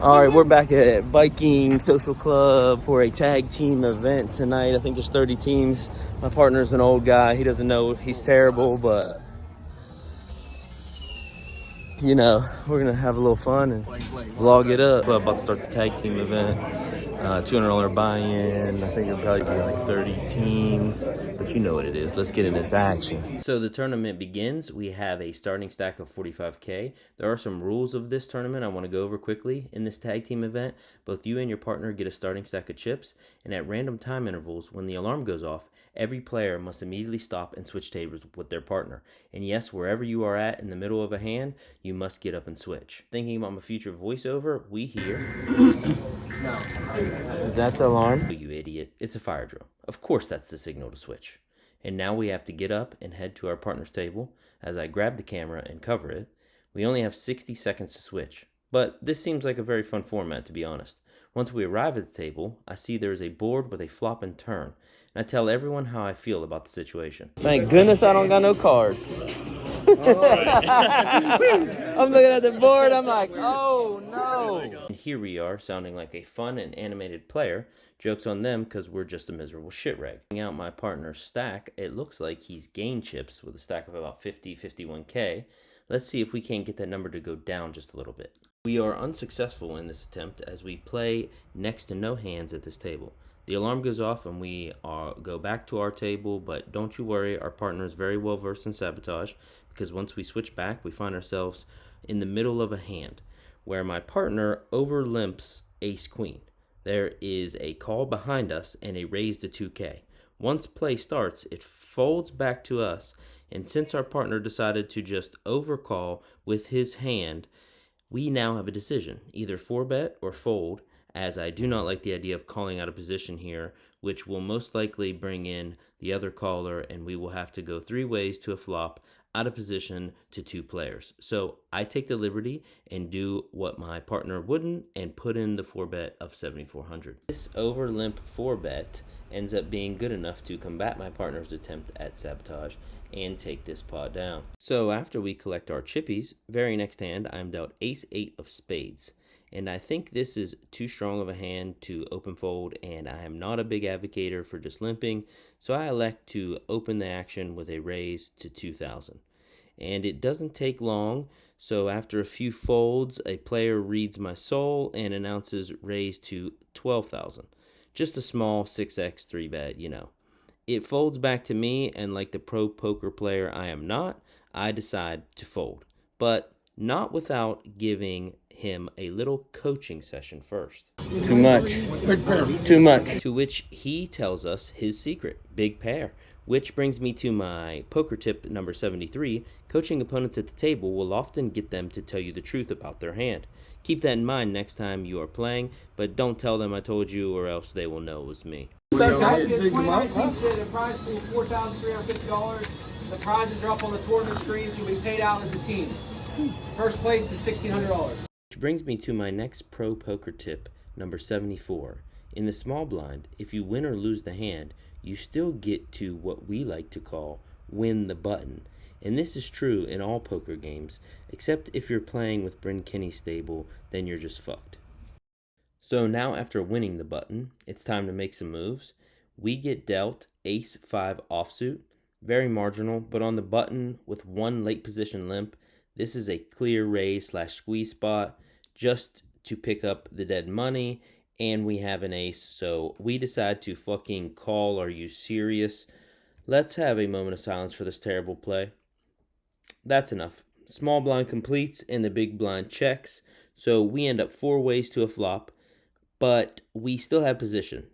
All right, we're back at Viking Social Club for a tag team event tonight. I think there's 30 teams. My partner's an old guy. He doesn't know he's terrible, but you know, we're gonna have a little fun and vlog it up. We're about to start the tag team event. $200 buy-in. I think it'll probably be like 30 teams, but you know what it is. Let's get in this action. So the tournament begins. We have a starting stack of 45K. There are some rules of this tournament I want to go over quickly. In this tag team event, both you and your partner get a starting stack of chips, and at random time intervals, when the alarm goes off, every player must immediately stop and switch tables with their partner. And yes, wherever you are at in the middle of a hand, you must get up and switch. Thinking about my future voiceover, we hear... Is that the alarm? Oh, you idiot. It's a fire drill. Of course that's the signal to switch. And now we have to get up and head to our partner's table. As I grab the camera and cover it, we only have 60 seconds to switch. But this seems like a very fun format, to be honest. Once we arrive at the table, I see there is a board with a flop and turn. And I tell everyone how I feel about the situation. Thank goodness I don't got no cards. I'm looking at the board, I'm like, oh no. And here we are, sounding like a fun and animated player. Joke's on them, because we're just a miserable shit rag. Checking out my partner's stack, it looks like he's gained chips with a stack of about 51K. Let's see if we can't get that number to go down just a little bit. We are unsuccessful in this attempt as we play next to no hands at this table. The alarm goes off and we go back to our table, but don't you worry, our partner is very well versed in sabotage, because once we switch back, we find ourselves in the middle of a hand where my partner over-limps ace-queen. There is a call behind us and a raise to 2K. Once play starts, it folds back to us, and since our partner decided to just overcall with his hand, we now have a decision, either 4-bet or fold, as I do not like the idea of calling out a position here, which will most likely bring in the other caller, and we will have to go 3 ways to a flop out of position to 2 players. So I take the liberty and do what my partner wouldn't and put in the 4-bet of 7,400. This over-limp 4-bet ends up being good enough to combat my partner's attempt at sabotage and take this pot down. So after we collect our chippies, very next hand I'm dealt ace-8 of spades. And I think this is too strong of a hand to open fold, and I am not a big advocator for just limping, so I elect to open the action with a raise to 2,000. And it doesn't take long, so after a few folds, a player reads my soul and announces raise to 12,000. Just a small 6x 3-bet, you know. It folds back to me, and like the pro poker player I am not, I decide to fold. But not without giving him a little coaching session first. Too much. Too much. To which he tells us his secret, big pair. Which brings me to my poker tip number 73. Coaching opponents at the table will often get them to tell you the truth about their hand. Keep that in mind next time you are playing, but don't tell them I told you, or else they will know it was me. The prize pool $4,350. The prizes are up on the tournament screen, so you'll be paid out as a team. First place is $1,600. Which brings me to my next pro poker tip, number 74. In the small blind, if you win or lose the hand, you still get to what we like to call win the button. And this is true in all poker games, except if you're playing with Bryn Kinney's stable, then you're just fucked. So now after winning the button, it's time to make some moves. We get dealt ace-5 offsuit, very marginal, but on the button with 1 late position limp, this is a clear raise/squeeze spot just to pick up the dead money, and we have an ace, so we decide to fucking call. Are you serious? Let's have a moment of silence for this terrible play. That's enough. Small blind completes and the big blind checks, so we end up 4 ways to a flop, but we still have position.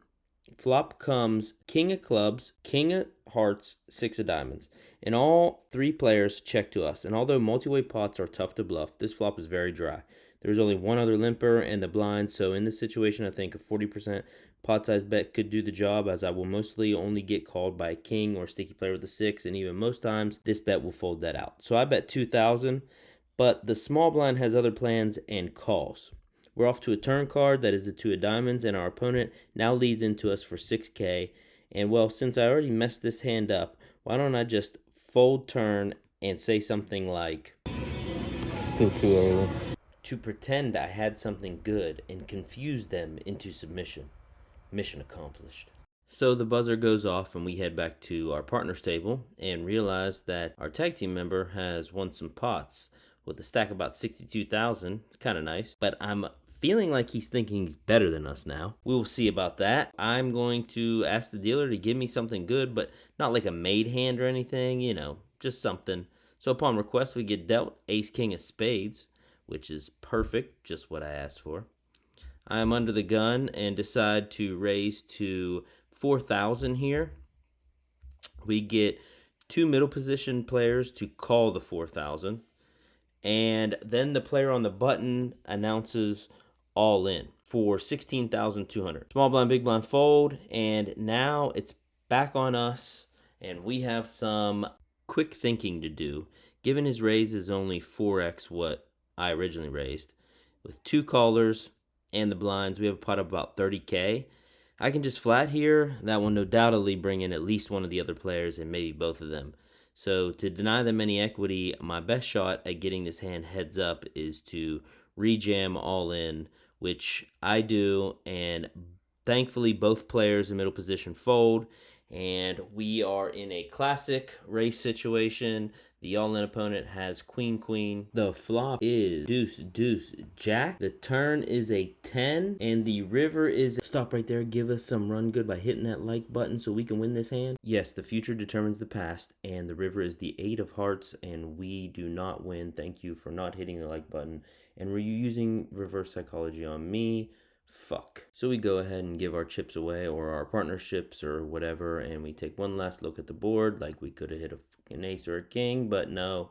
Flop comes king of clubs, king of hearts, 6 of diamonds. And all 3 players check to us. And although multi-way pots are tough to bluff, this flop is very dry. There's only 1 other limper and the blind, so in this situation I think a 40% pot size bet could do the job, as I will mostly only get called by a king or sticky player with a 6, and even most times this bet will fold that out. So I bet 2,000, but the small blind has other plans and calls. We're off to a turn card, that is the 2 of diamonds, and our opponent now leads into us for 6K. And well, since I already messed this hand up, why don't I just fold turn and say something like, still too early. to pretend I had something good and confuse them into submission. Mission accomplished. So the buzzer goes off and we head back to our partner's table and realize that our tag team member has won some pots with a stack of about 62,000. It's kind of nice, but I'm feeling like he's thinking he's better than us now. We will see about that. I'm going to ask the dealer to give me something good, but not like a made hand or anything, you know, just something. So upon request, we get dealt ace king of spades, which is perfect, just what I asked for. I'm under the gun and decide to raise to 4,000 here. We get two middle position players to call the 4,000, and then the player on the button announces all in for 16,200. Small blind, big blind fold, and now it's back on us, and we have some quick thinking to do. Given his raise is only 4x what I originally raised, with two callers and the blinds, we have a pot of about 30K. I can just flat here. That will undoubtedly bring in at least one of the other players and maybe both of them. So to deny them any equity, my best shot at getting this hand heads up is to rejam all in, which I do, and thankfully both players in middle position fold, and we are in a classic race situation. The all-in opponent has queen, queen. The flop is deuce, deuce, jack. The turn is a 10, and the river is... Stop right there. Give us some run good by hitting that like button so we can win this hand. Yes, the future determines the past, and the river is the 8 of hearts, and we do not win. Thank you for not hitting the like button. And were you using reverse psychology on me? Fuck. So we go ahead and give our chips away, or our partnerships or whatever, and we take one last look at the board like we could have hit a fucking ace or a king, but no,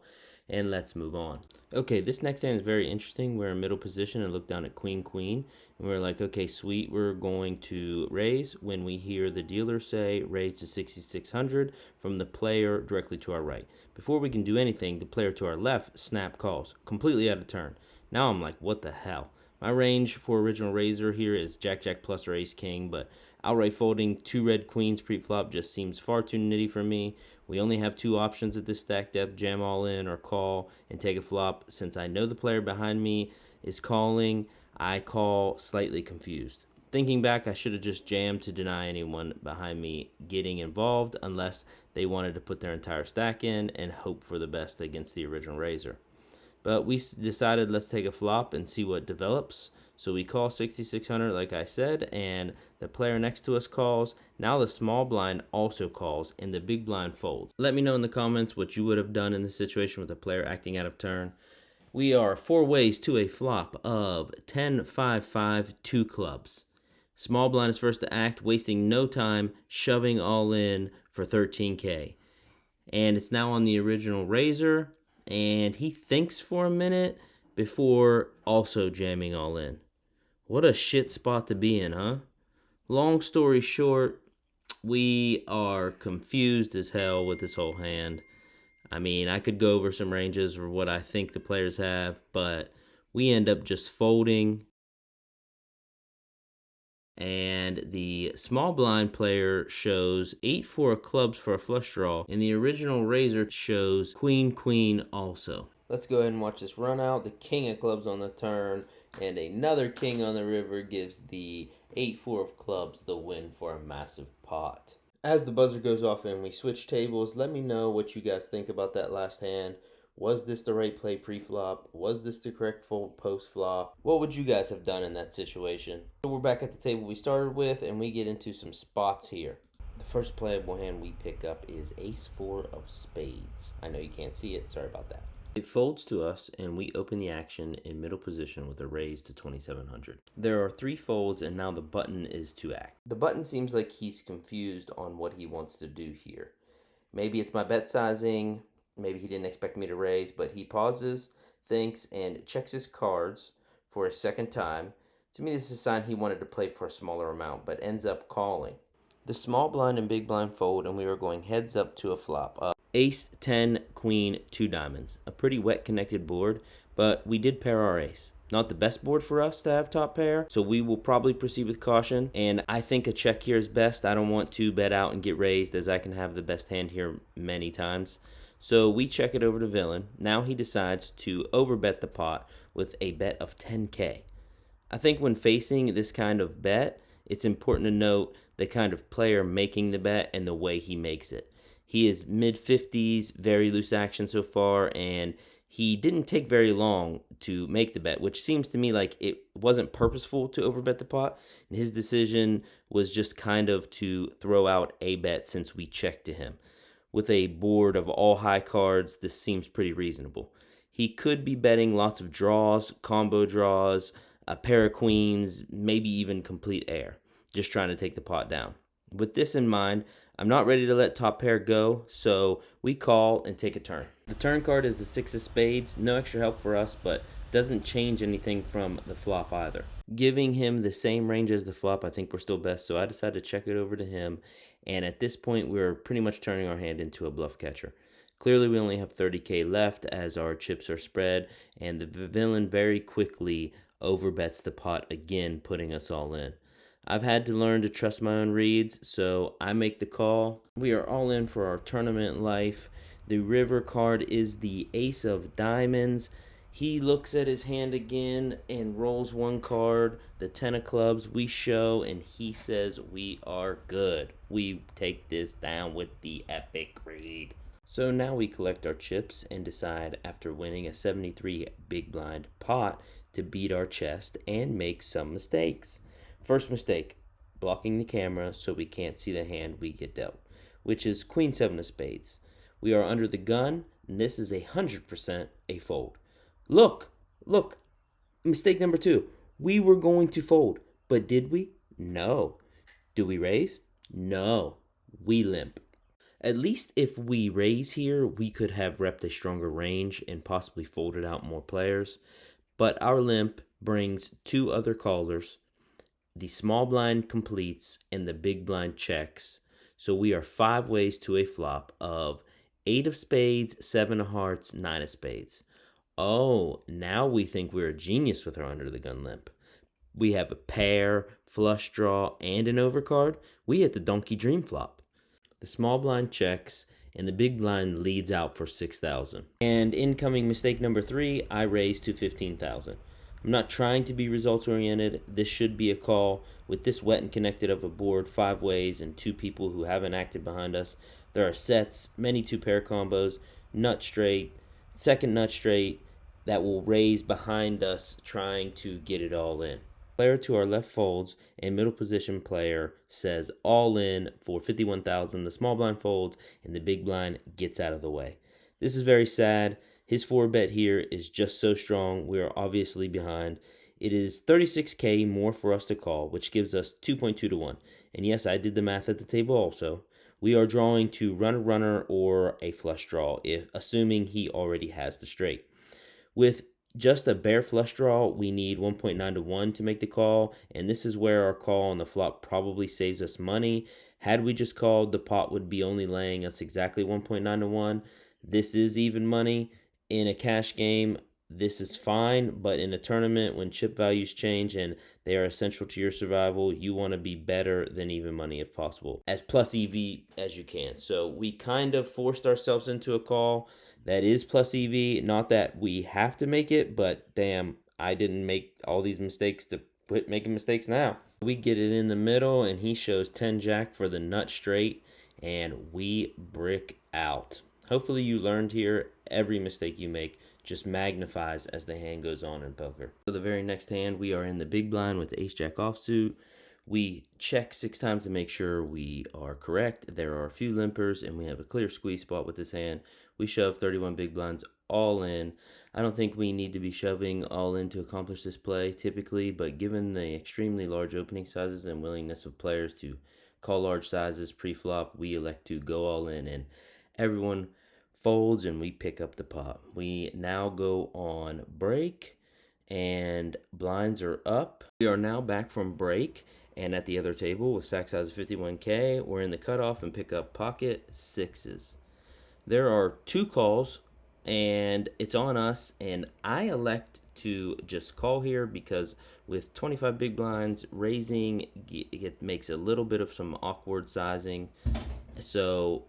and let's move on. Okay, this next hand is very interesting. We're in middle position and look down at queen, queen, and we're like, okay, sweet, we're going to raise when we hear the dealer say raise to 6,600 from the player directly to our right. Before we can do anything, the player to our left snap calls, completely out of turn. Now I'm like, what the hell? My range for original raiser here is jack, jack plus or ace king, but outright folding two red queens pre-flop just seems far too nitty for me. We only have two options at this stack depth, jam all in or call and take a flop. Since I know the player behind me is calling, I call slightly confused. Thinking back, I should have just jammed to deny anyone behind me getting involved unless they wanted to put their entire stack in and hope for the best against the original raiser. But we decided let's take a flop and see what develops. So we call 6,600 like I said, and the player next to us calls. Now the small blind also calls, and the big blind folds. Let me know in the comments what you would have done in this situation with a player acting out of turn. We are 4 ways to a flop of 10, 5, 5, 2 clubs. Small blind is first to act, wasting no time, shoving all in for 13K. And it's now on the original raiser, and he thinks for a minute before also jamming all in. What a shit spot to be in, huh? Long story short, we are confused as hell with this whole hand. I mean, I could go over some ranges for what I think the players have, but we end up just folding. And the small blind player shows 8-4 of clubs for a flush draw, and the original raiser shows queen, queen also. Let's go ahead and watch this run out. The king of clubs on the turn, and another king on the river gives the 8-4 of clubs the win for a massive pot. As the buzzer goes off and we switch tables, let me know what you guys think about that last hand. Was this the right play pre-flop? Was this the correct fold post-flop? What would you guys have done in that situation? So we're back at the table we started with, and we get into some spots here. The first playable hand we pick up is ace-4 of spades. I know you can't see it, sorry about that. It folds to us, and we open the action in middle position with a raise to 2,700. There are 3 folds, and now the button is to act. The button seems like he's confused on what he wants to do here. Maybe it's my bet sizing. Maybe he didn't expect me to raise, but he pauses, thinks, and checks his cards for a second time. To me, this is a sign he wanted to play for a smaller amount, but ends up calling. The small blind and big blind fold, and we are going heads up to a flop. Ace, 10, queen, 2 diamonds. A pretty wet connected board, but we did pair our ace. Not the best board for us to have top pair, so we will probably proceed with caution, and I think a check here is best. I don't want to bet out and get raised, as I can have the best hand here many times. So we check it over to villain. Now he decides to overbet the pot with a bet of 10K. I think when facing this kind of bet, it's important to note the kind of player making the bet and the way he makes it. He is mid-50s, very loose action so far, and he didn't take very long to make the bet, which seems to me like it wasn't purposeful to overbet the pot. And his decision was just kind of to throw out a bet since we checked to him. With a board of all high cards, this seems pretty reasonable. He could be betting lots of draws, combo draws, a pair of queens, maybe even complete air, just trying to take the pot down. With this in mind, I'm not ready to let top pair go, so we call and take a turn. The turn card is the 6 of spades, no extra help for us, but doesn't change anything from the flop either. Giving him the same range as the flop, I think we're still best, so I decided to check it over to him, and at this point, we're pretty much turning our hand into a bluff catcher. Clearly, we only have 30K left as our chips are spread, and the villain very quickly overbets the pot again, putting us all in. I've had to learn to trust my own reads, so I make the call. We are all in for our tournament life. The river card is the ace of diamonds. He looks at his hand again and rolls one card, the 10 of clubs. We show, and he says we are good. We take this down with the epic read. So now we collect our chips and decide, after winning a 73 big blind pot, to beat our chest and make some mistakes. First mistake, blocking the camera so we can't see the hand we get dealt, which is queen 7 of spades. We are under the gun, and this is 100% a fold. Look, mistake number 2. We were going to fold, but did we? No. Do we raise? No. We limp. At least if we raise here, we could have repped a stronger range and possibly folded out more players. But our limp brings 2 other callers. The small blind completes and the big blind checks. So we are 5 ways to a flop of 8 of spades, 7 of hearts, 9 of spades. Oh, now we think we're a genius with our under the gun limp. We have a pair, flush draw, and an overcard. We hit the donkey dream flop. The small blind checks and the big blind leads out for 6,000. And incoming mistake number 3, I raise to 15,000. I'm not trying to be results oriented. This should be a call. With this wet and connected of a board 5 ways and 2 people who haven't acted behind us, there are sets, many 2-pair combos, nut straight, second nut straight that will raise behind us trying to get it all in. Player to our left folds, and middle position player says all in for 51,000. The small blind folds, and the big blind gets out of the way. This is very sad. His 4-bet here is just so strong. We are obviously behind. It is 36K more for us to call, which gives us 2.2 to 1. And yes, I did the math at the table also. We are drawing to run a runner or a flush draw, assuming he already has the straight. With just a bare flush draw, we need 1.9 to 1 to make the call, and this is where our call on the flop probably saves us money. Had we just called, the pot would be only laying us exactly 1.9 to 1. This is even money. In a cash game, this is fine, but in a tournament, when chip values change and they are essential to your survival, you want to be better than even money if possible, as plus EV as you can. So we kind of forced ourselves into a call that is plus EV. Not that we have to make it, but damn, I didn't make all these mistakes to quit making mistakes now. We get it in the middle, and he shows 10 jack for the nut straight, and we brick out. Hopefully you learned here, every mistake you make just magnifies as the hand goes on in poker. So the very next hand, we are in the big blind with ace jack offsuit. We check 6 times to make sure we are correct. There are a few limpers, and we have a clear squeeze spot with this hand. We shove 31 big blinds all in. I don't think we need to be shoving all in to accomplish this play typically, but given the extremely large opening sizes and willingness of players to call large sizes pre-flop, we elect to go all in, and everyone folds and we pick up the pot. We now go on break, and blinds are up. We are now back from break, and at the other table with stack size of 51K, we're in the cutoff and pick up pocket 6s. There are 2 calls, and it's on us, and I elect to just call here because with 25 big blinds, raising it makes a little bit of some awkward sizing. So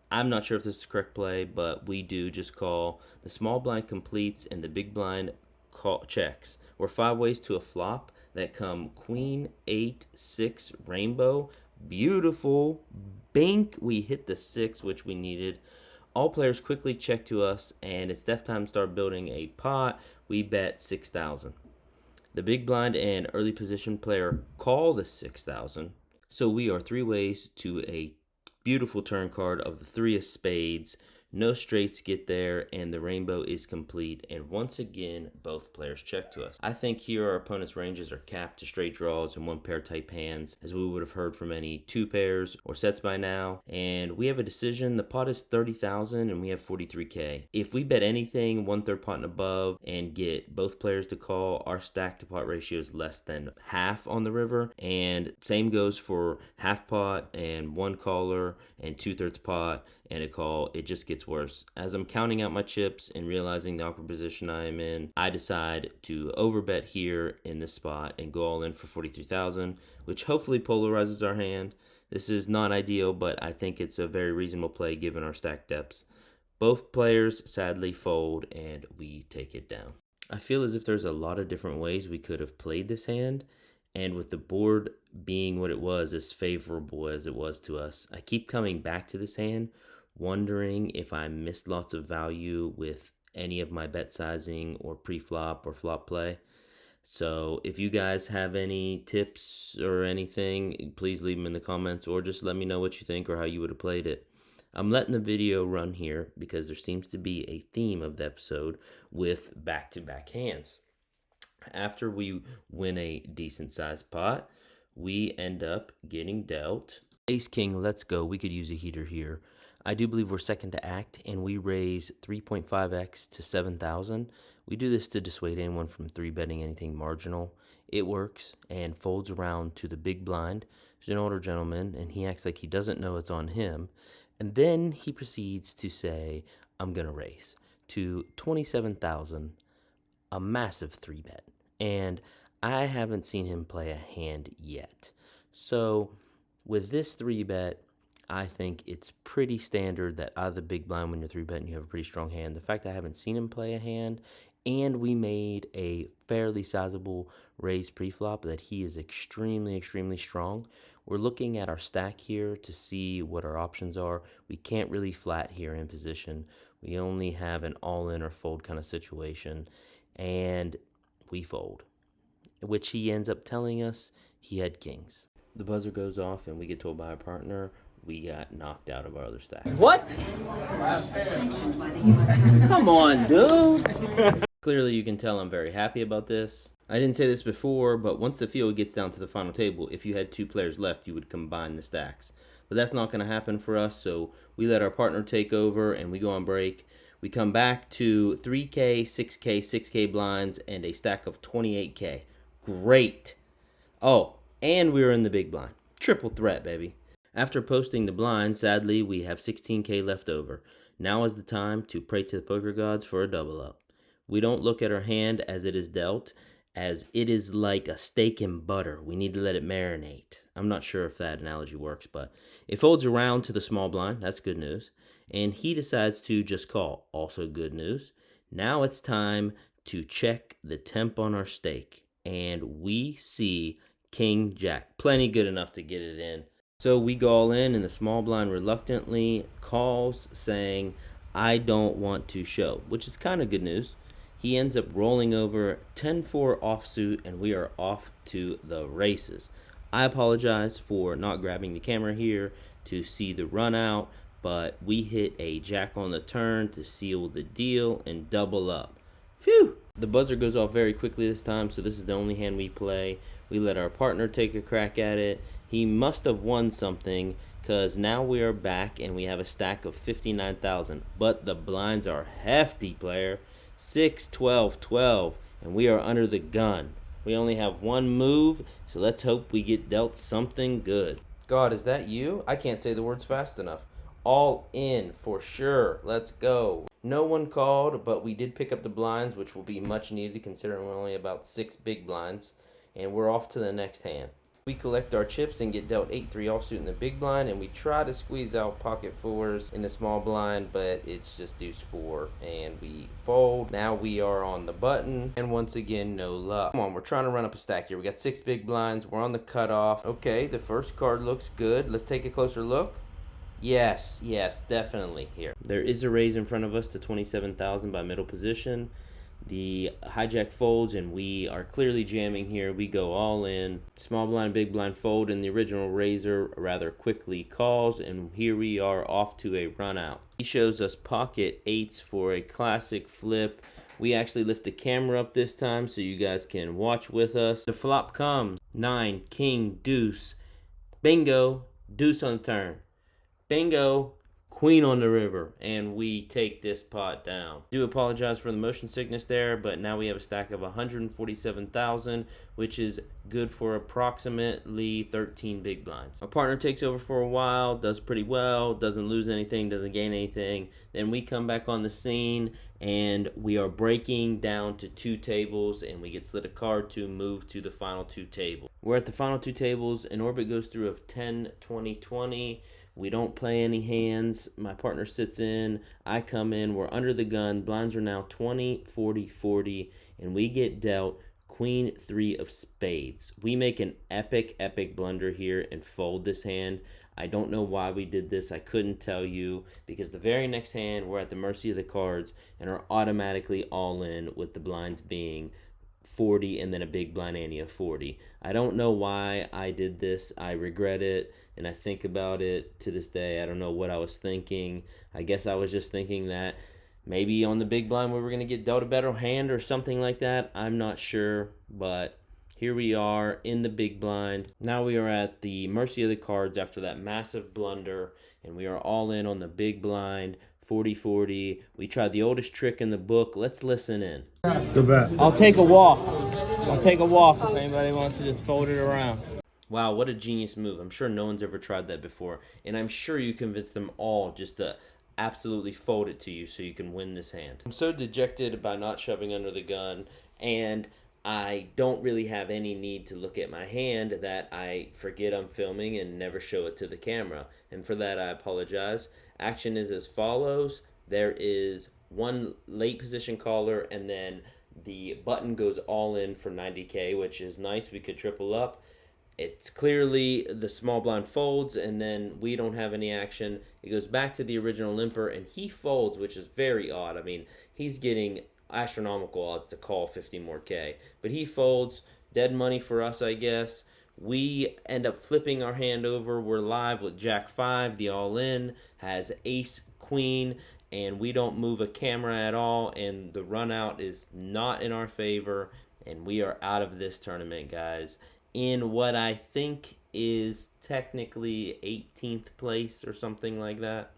I'm not sure if this is the correct play, but we do just call. The small blind completes, and the big blind checks, or 5 ways to a flop that come queen, 8, 6, rainbow. Beautiful. Bink, we hit the 6, which we needed. All players quickly check to us, and it's death time to start building a pot. We bet 6,000. The big blind and early position player call the 6,000. So we are 3 ways to a beautiful turn card of the 3 of spades. No straights get there, and the rainbow is complete. And once again, both players check to us. I think here our opponent's ranges are capped to straight draws and 1 pair type hands, as we would have heard from any 2 pairs or sets by now. And we have a decision. The pot is 30,000 and we have 43K. If we bet anything 1/3 pot and above and get both players to call, our stack to pot ratio is less than half on the river. And same goes for half pot and 1 caller and 2/3 pot and a call. It just gets worse. As I'm counting out my chips and realizing the awkward position I am in, I decide to overbet here in this spot and go all in for 43,000, which hopefully polarizes our hand. This is not ideal, but I think it's a very reasonable play given our stack depths. Both players sadly fold and we take it down. I feel as if there's a lot of different ways we could have played this hand, and with the board being what it was, as favorable as it was to us, I keep coming back to this hand, wondering if I missed lots of value with any of my bet sizing or pre-flop or flop play. So if you guys have any tips or anything, please leave them in the comments, or just let me know what you think or how you would have played it. I'm letting the video run here because there seems to be a theme of the episode with back-to-back hands. After we win a decent sized pot, we end up getting dealt ace king. Let's go. We could use a heater here. I do believe we're second to act, and we raise 3.5x to 7,000. We do this to dissuade anyone from 3-betting anything marginal. It works, and folds around to the big blind, who's an older gentleman, and he acts like he doesn't know it's on him. And then he proceeds to say, I'm going to raise to 27,000, a massive 3-bet. And I haven't seen him play a hand yet. So with this 3-bet, I think it's pretty standard that out of the big blind, when you're 3-betting, you have a pretty strong hand. The fact that I haven't seen him play a hand, and we made a fairly sizable raise pre-flop, that he is extremely, extremely strong. We're looking at our stack here to see what our options are. We can't really flat here in position. We only have an all-in or fold kind of situation, and we fold, which he ends up telling us he had kings. The buzzer goes off, and we get told by our partner we got knocked out of our other stack. What? Come on, dude. Clearly, you can tell I'm very happy about this. I didn't say this before, but once the field gets down to the final table, if you had 2 players left, you would combine the stacks. But that's not going to happen for us, so we let our partner take over, and we go on break. We come back to 3K, 6K, 6K blinds, and a stack of 28K. Great. Oh, and we were in the big blind. Triple threat, baby. After posting the blind, sadly, we have 16K left over. Now is the time to pray to the poker gods for a double up. We don't look at our hand as it is dealt, as it is like a steak in butter. We need to let it marinate. I'm not sure if that analogy works, but it folds around to the small blind. That's good news. And he decides to just call. Also good news. Now it's time to check the temp on our steak. And we see King Jack. Plenty good enough to get it in. So we go all in, and the small blind reluctantly calls, saying, I don't want to show, which is kind of good news. He ends up rolling over 10-4 offsuit, and we are off to the races. I apologize for not grabbing the camera here to see the run out, but we hit a jack on the turn to seal the deal and double up. Phew! The buzzer goes off very quickly this time, so this is the only hand we play. We let our partner take a crack at it. He must have won something, because now we are back and we have a stack of 59,000. But the blinds are hefty, player. 6, 12, 12, and we are under the gun. We only have one move, so let's hope we get dealt something good. God, is that you? I can't say the words fast enough. All in for sure. Let's go. No one called, but we did pick up the blinds, which will be much needed considering we're only about 6 big blinds. And we're off to the next hand. We collect our chips and get dealt 8-3 offsuit in the big blind, and we try to squeeze out pocket fours in the small blind, but it's just deuce 4, and we fold. Now we are on the button, and once again, no luck. Come on, we're trying to run up a stack here. We got 6 big blinds. We're on the cutoff. Okay, the first card looks good. Let's take a closer look. Yes, definitely here. There is a raise in front of us to 27,000 by middle position. The hijack folds, and we are clearly jamming here. We go all in. Small blind, big blind fold, and the original raiser rather quickly calls, and here we are off to a run out. He shows us pocket 8s for a classic flip. We actually lift the camera up this time so you guys can watch with us. The flop comes 9, king, deuce. Bingo, deuce on the turn. Bingo, queen on the river, and we take this pot down. Do apologize for the motion sickness there, but now we have a stack of 147,000, which is good for approximately 13 big blinds. Our partner takes over for a while, does pretty well, doesn't lose anything, doesn't gain anything. Then we come back on the scene, and we are breaking down to 2 tables, and we get slid a card to move to the final 2 tables. We're at the final 2 tables. An orbit goes through of 10, 20, 20. We don't play any hands. My partner sits in. I come in. We're under the gun. Blinds are now 20, 40, 40. And we get dealt queen 3 of spades. We make an epic blunder here and fold this hand. I don't know why we did this. I couldn't tell you, because the very next hand we're at the mercy of the cards and are automatically all in, with the blinds being 40 and then a big blind ante of 40. I don't know why I did this. I regret it, and I think about it to this day. I don't know what I was thinking. I guess I was just thinking that maybe on the big blind we were going to get dealt a better hand or something like that. I'm not sure, but here we are in the big blind. Now we are at the mercy of the cards after that massive blunder, and we are all in on the big blind. 40-40. We tried the oldest trick in the book. Let's listen in. Go back. I'll take a walk. I'll take a walk if anybody wants to just fold it around. Wow, what a genius move. I'm sure no one's ever tried that before, and I'm sure you convinced them all just to absolutely fold it to you so you can win this hand. I'm so dejected by not shoving under the gun, and I don't really have any need to look at my hand that I forget I'm filming and never show it to the camera, and for that I apologize. Action is as follows. There is 1 late position caller, and then the button goes all in for 90K, which is nice. We could triple up. It's clearly the small blind folds, and then we don't have any action. It goes back to the original limper, and he folds, which is very odd. I mean, he's getting astronomical odds to call 50 more K, but he folds. Dead money for us, I guess. We end up flipping our hand over. We're live with Jack 5. The all-in has ace, queen, and we don't move a camera at all, and the run out is not in our favor, and we are out of this tournament, guys, in what I think is technically 18th place or something like that.